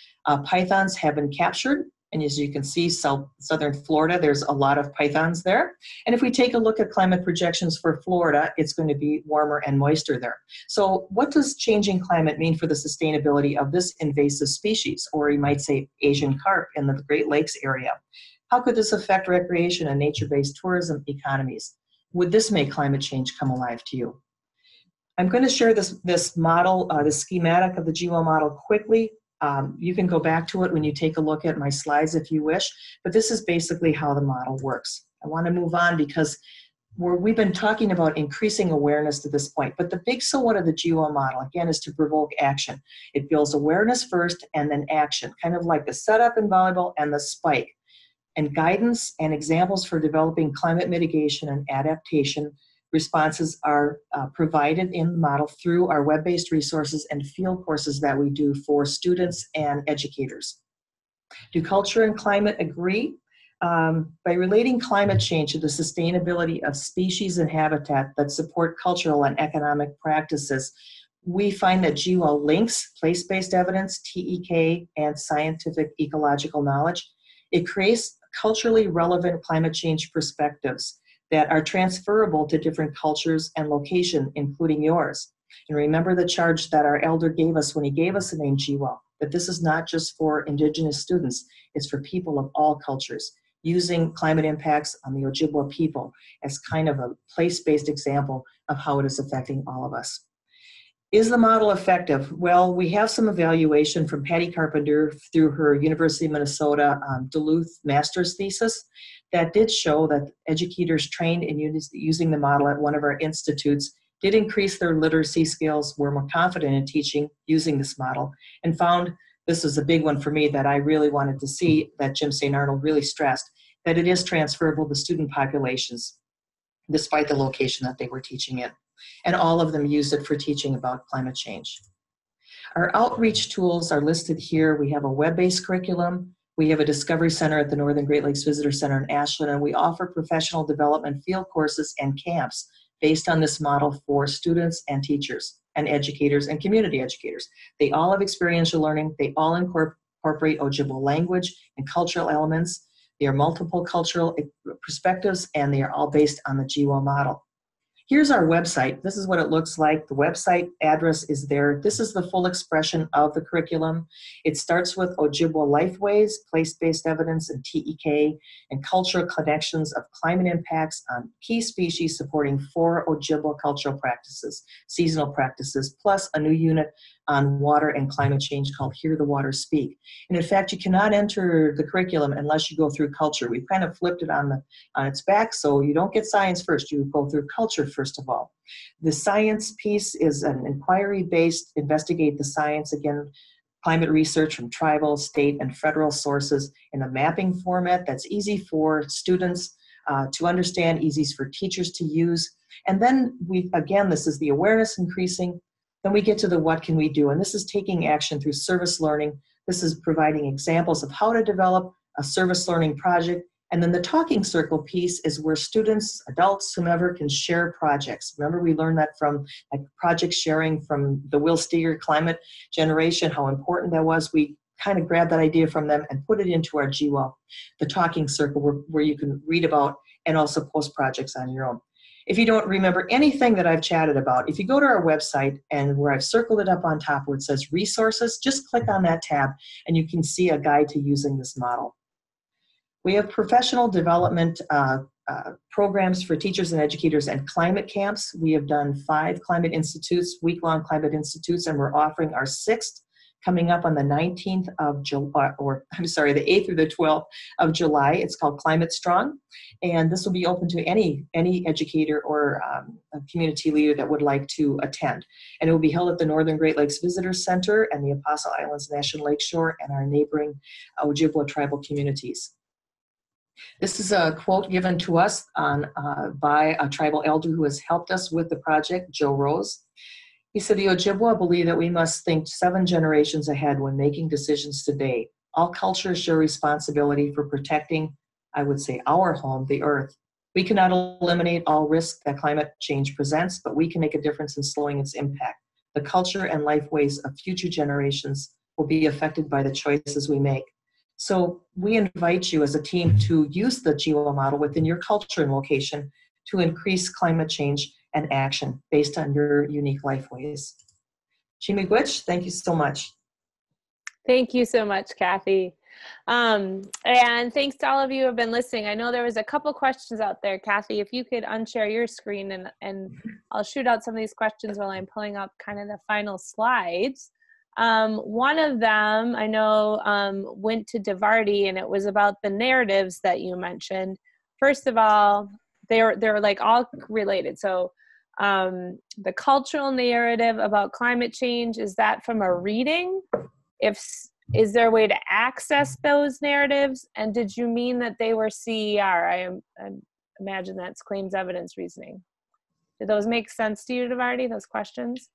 pythons have been captured. And as you can see, southern Florida, there's a lot of pythons there. And if we take a look at climate projections for Florida, it's going to be warmer and moister there. So what does changing climate mean for the sustainability of this invasive species, or you might say Asian carp in the Great Lakes area? How could this affect recreation and nature-based tourism economies? Would this make climate change come alive to you? I'm going to share this model, the schematic of the GOL model quickly. You can go back to it when you take a look at my slides if you wish, but this is basically how the model works. I want to move on because we've been talking about increasing awareness to this point, but the big so what of the GOL model, again, is to provoke action. It builds awareness first and then action, kind of like the setup in volleyball and the spike. And guidance and examples for developing climate mitigation and adaptation responses are provided in the model through our web-based resources and field courses that we do for students and educators. Do culture and climate agree? By relating climate change to the sustainability of species and habitat that support cultural and economic practices, we find that GOL links place-based evidence, TEK, and scientific ecological knowledge. It creates culturally relevant climate change perspectives that are transferable to different cultures and location, including yours. And remember the charge that our elder gave us when he gave us the name GOL, that this is not just for Indigenous students, it's for people of all cultures, using climate impacts on the Ojibwa people as kind of a place-based example of how it is affecting all of us. Is the model effective? Well, we have some evaluation from Patty Carpenter through her University of Minnesota Duluth master's thesis that did show that educators trained in using the model at one of our institutes did increase their literacy skills, were more confident in teaching using this model, and found, this was a big one for me that I really wanted to see, that Jim St. Arnold really stressed, that it is transferable to student populations despite the location that they were teaching in. And all of them used it for teaching about climate change. Our outreach tools are listed here. We have a web-based curriculum. We have a discovery center at the Northern Great Lakes Visitor Center in Ashland, and we offer professional development field courses and camps based on this model for students and teachers and educators and community educators. They all have experiential learning. They all incorporate Ojibwe language and cultural elements. They are multiple cultural perspectives, and they are all based on the GOL model. Here's our website. This is what it looks like. The website address is there. This is the full expression of the curriculum. It starts with Ojibwe Lifeways, Place-Based Evidence, and TEK, and cultural connections of climate impacts on key species supporting 4 Ojibwe cultural practices, seasonal practices, plus a new unit on water and climate change called Hear the Water Speak. And in fact, you cannot enter the curriculum unless you go through culture. We've kind of flipped it on its back, so you don't get science first, you go through culture first of all. The science piece is an inquiry-based, investigate the science, again, climate research from tribal, state, and federal sources in a mapping format that's easy for students to understand, easy for teachers to use. And then again, this is the awareness increasing. Then we get to the what can we do, and this is taking action through service learning. This is providing examples of how to develop a service learning project. And then the talking circle piece is where students, adults, whomever can share projects. Remember, we learned that from project sharing from the Will Steger climate generation, how important that was. We kind of grabbed that idea from them and put it into our GOL, the talking circle, where you can read about and also post projects on your own. If you don't remember anything that I've chatted about, if you go to our website and where I've circled it up on top where it says resources, just click on that tab and you can see a guide to using this model. We have professional development programs for teachers and educators and climate camps. We have done 5 climate institutes, week-long climate institutes, and we're offering our 6th coming up on the 19th of July, the 8th through the 12th of July. It's called Climate Strong, and this will be open to any educator or a community leader that would like to attend. And it will be held at the Northern Great Lakes Visitor Center and the Apostle Islands National Lakeshore and our neighboring Ojibwe tribal communities. This is a quote given to us by a tribal elder who has helped us with the project, Joe Rose. He said, the Ojibwe believe that we must think 7 generations ahead when making decisions today. All cultures share responsibility for protecting, I would say, our home, the earth. We cannot eliminate all risks that climate change presents, but we can make a difference in slowing its impact. The culture and life ways of future generations will be affected by the choices we make. So we invite you as a team to use the GOL model within your culture and location to increase climate change and action based on your unique life ways. Chimigwich, thank you so much. Thank you so much, Cathy. And thanks to all of you who have been listening. I know there was a couple questions out there. Cathy, if you could unshare your screen and I'll shoot out some of these questions while I'm pulling up kind of the final slides. One of them I know went to Devarati, and it was about the narratives that you mentioned. First of all, they're like all related. So the cultural narrative about climate change, is that from a reading? Is there a way to access those narratives? And did you mean that they were CER? I imagine that's claims evidence reasoning. Did those make sense to you, Devarati, those questions?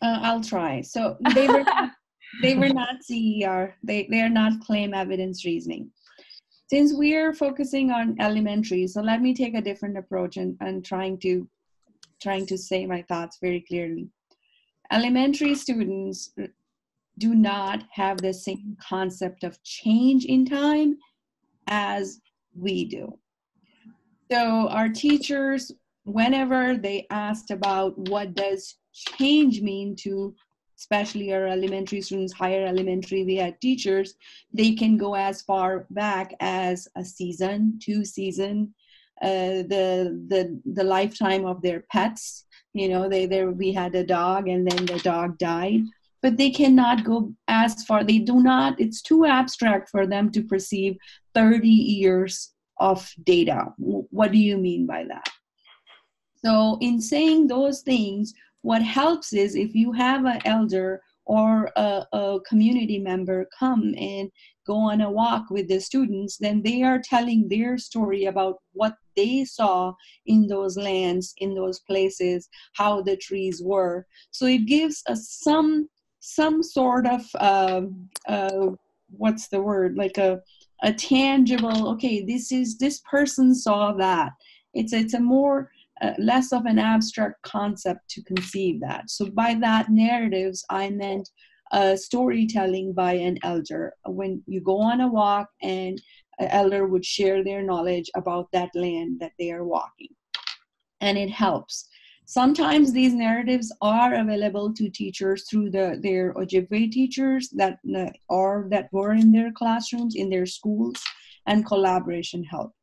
I'll try. So they were not CER. They are not claim evidence reasoning. Since we are focusing on elementary, so let me take a different approach and trying to say my thoughts very clearly. Elementary students do not have the same concept of change in time as we do. So our teachers, whenever they asked about what does change mean to especially our elementary students, higher elementary, we had teachers, they can go as far back as a season, 2 seasons, the lifetime of their pets. You know, we had a dog and then the dog died, but they cannot go as far. They do not, it's too abstract for them to perceive 30 years of data. What do you mean by that? So in saying those things, what helps is if you have an elder or a community member come and go on a walk with the students, then they are telling their story about what they saw in those lands, in those places, how the trees were. So it gives us some sort of, what's the word, like a tangible, okay, this person saw that. It's a more, less of an abstract concept to conceive that. So by that narratives, I meant storytelling by an elder. When you go on a walk and an elder would share their knowledge about that land that they are walking. And it helps. Sometimes these narratives are available to teachers through their Ojibwe teachers that were in their classrooms, in their schools, and collaboration helped.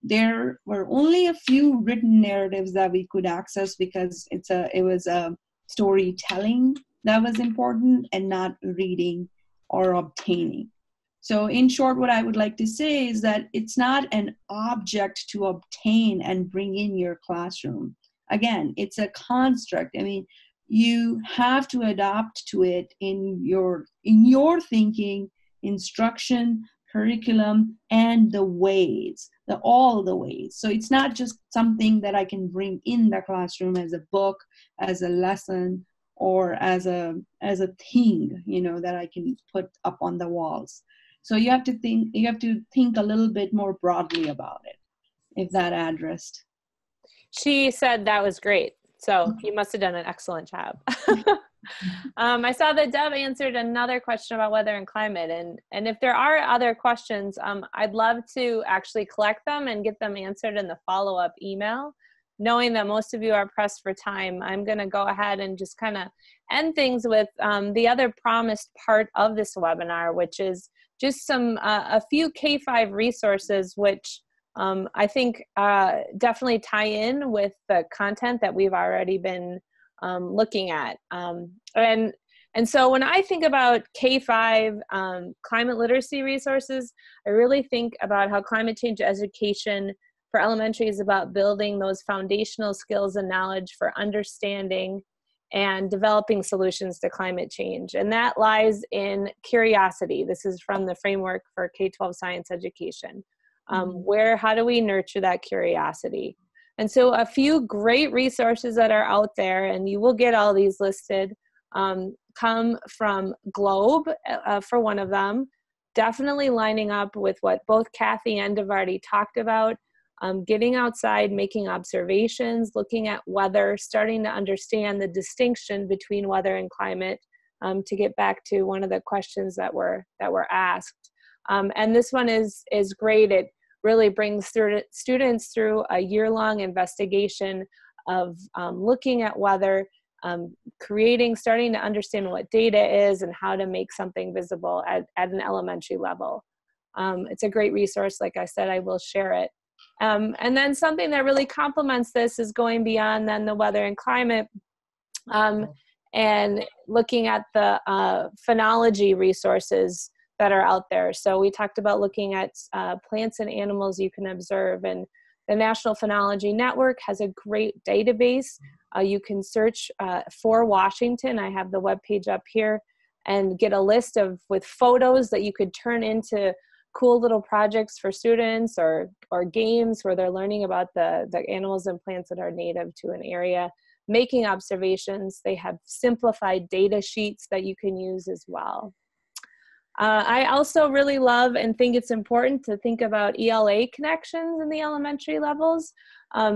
There were only a few written narratives that we could access because it was a storytelling that was important and not reading or obtaining. So in short, what I would like to say is that it's not an object to obtain and bring in your classroom. Again, it's a construct. I mean, you have to adapt to it in your thinking, instruction, curriculum, and the ways, all the ways. So it's not just something that I can bring in the classroom as a book, as a lesson, or as a thing, you know, that I can put up on the walls. So you have to think a little bit more broadly about it, if that addressed. She said that was great. So you must have done an excellent job. I saw that Deb answered another question about weather and climate. And if there are other questions, I'd love to actually collect them and get them answered in the follow-up email. Knowing that most of you are pressed for time, I'm going to go ahead and just kind of end things with the other promised part of this webinar, which is just a few K-5 resources, which I think definitely tie in with the content that we've already been looking at. And so when I think about K-5 climate literacy resources, I really think about how climate change education for elementary is about building those foundational skills and knowledge for understanding and developing solutions to climate change. And that lies in curiosity. This is from the framework for K-12 science education. How do we nurture that curiosity? And so a few great resources that are out there, and you will get all these listed, come from Globe for one of them, definitely lining up with what both Cathy and Devarati talked about, getting outside, making observations, looking at weather, starting to understand the distinction between weather and climate, to get back to one of the questions that were asked. And this one is great. It really brings students through a year-long investigation of looking at weather, starting to understand what data is and how to make something visible at an elementary level. It's a great resource. Like I said, I will share it. And then something that really complements this is going beyond then the weather and climate, and looking at the phenology resources that are out there. So we talked about looking at plants and animals you can observe, and the National Phenology Network has a great database. You can search for Washington. I have the webpage up here, and get a list with photos that you could turn into cool little projects for students or games where they're learning about the animals and plants that are native to an area, making observations. They have simplified data sheets that you can use as well. I also really love and think it's important to think about ELA Connections in the elementary levels.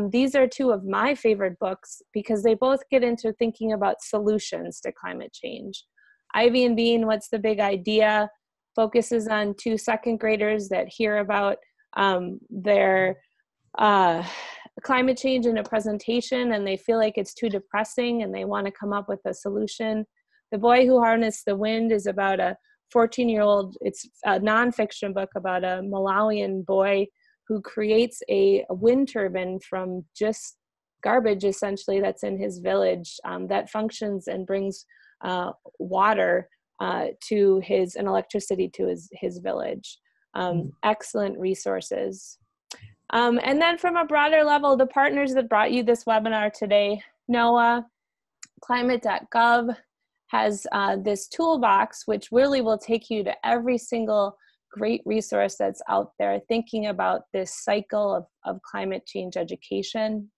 These are two of my favorite books because they both get into thinking about solutions to climate change. Ivy and Bean, What's the Big Idea? Focuses on 2 second graders that hear about their climate change in a presentation, and they feel like it's too depressing and they want to come up with a solution. The Boy Who Harnessed the Wind is about a 14-year-old, it's a nonfiction book about a Malawian boy who creates a wind turbine from just garbage essentially that's in his village that functions and brings water to and electricity to his village. Excellent resources. And then from a broader level, the partners that brought you this webinar today, NOAA, climate.gov has this toolbox, which really will take you to every single great resource that's out there thinking about this cycle of climate change education.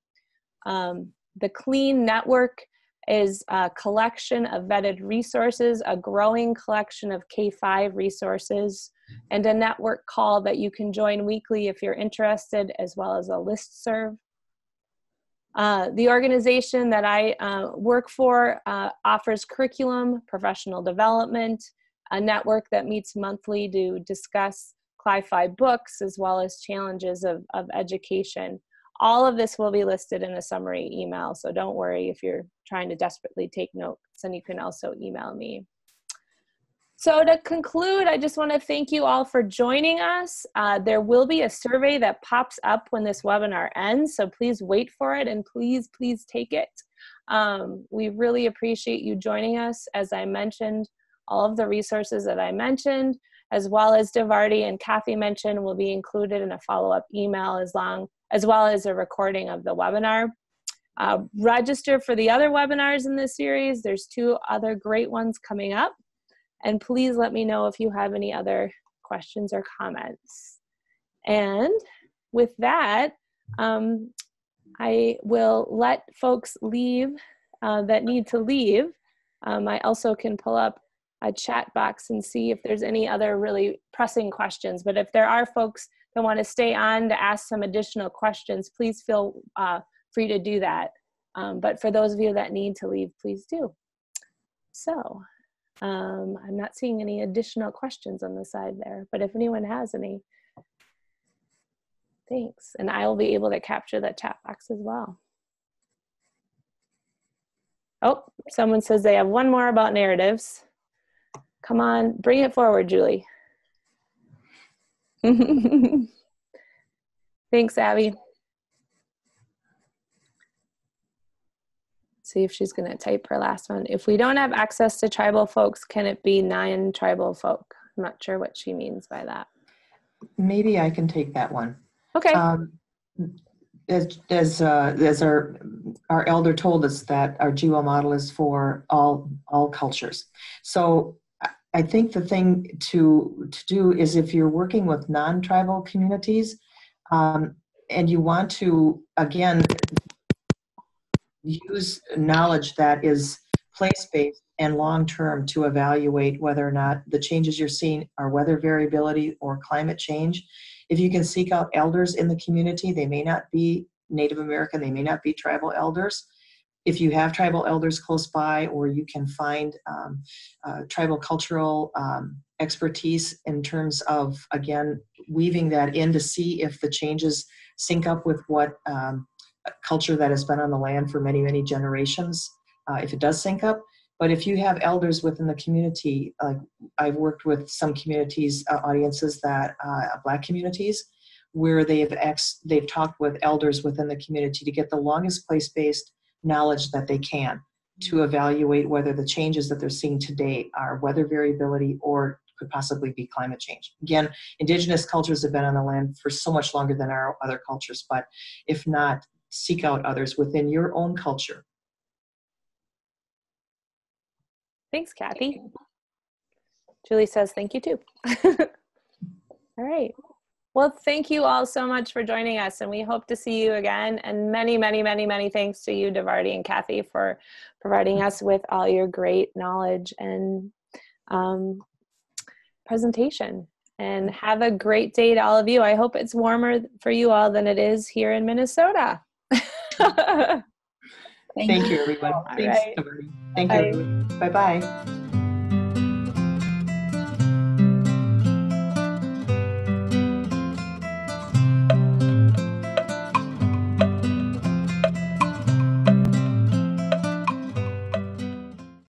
The CLEAN network is a collection of vetted resources, a growing collection of K-5 resources, and a network call that you can join weekly if you're interested, as well as a listserv. The organization that I work for offers curriculum, professional development, a network that meets monthly to discuss Cli-Fi books, as well as challenges of education. All of this will be listed in a summary email, so don't worry if you're trying to desperately take notes, and you can also email me. So to conclude, I just want to thank you all for joining us. There will be a survey that pops up when this webinar ends, so please wait for it and please take it. We really appreciate you joining us. As I mentioned, all of the resources that I mentioned, as well as Devarati and Cathy mentioned, will be included in a follow-up email as well as a recording of the webinar. Register for the other webinars in this series. There's 2 other great ones coming up. And please let me know if you have any other questions or comments. And with that, I will let folks leave that need to leave. I also can pull up a chat box and see if there's any other really pressing questions. But if there are folks that want to stay on to ask some additional questions, please feel free to do that. But for those of you that need to leave, please do. So I'm not seeing any additional questions on the side there, but if anyone has any, thanks. And I will be able to capture that chat box as well. Oh, someone says they have one more about narratives. Come on, bring it forward, Julie. Thanks, Abby. See if she's going to type her last one. If we don't have access to tribal folks, can it be non-tribal folk? I'm not sure what she means by that. Maybe I can take that one. Okay. As our elder told us, that our GOL model is for all cultures. So I think the thing to do is, if you're working with non-tribal communities and you want to, again, use knowledge that is place-based and long-term to evaluate whether or not the changes you're seeing are weather variability or climate change. If you can seek out elders in the community, they may not be Native American, they may not be tribal elders. If you have tribal elders close by, or you can find tribal cultural expertise in terms of, again, weaving that in to see if the changes sync up with what culture that has been on the land for many, many generations, if it does sync up. But if you have elders within the community, I've worked with some communities, audiences that, Black communities, where they've talked with elders within the community to get the longest place-based knowledge that they can to evaluate whether the changes that they're seeing today are weather variability or could possibly be climate change. Again, indigenous cultures have been on the land for so much longer than our other cultures, but if not, seek out others within your own culture. Thanks, Cathy. Julie says thank you too. All right. Well, thank you all so much for joining us, and we hope to see you again. And many, many, many, many thanks to you, Devarati and Cathy, for providing us with all your great knowledge and presentation. And have a great day to all of you. I hope it's warmer for you all than it is here in Minnesota. Thank you, everyone. Thanks, right. Thank you. Bye-bye.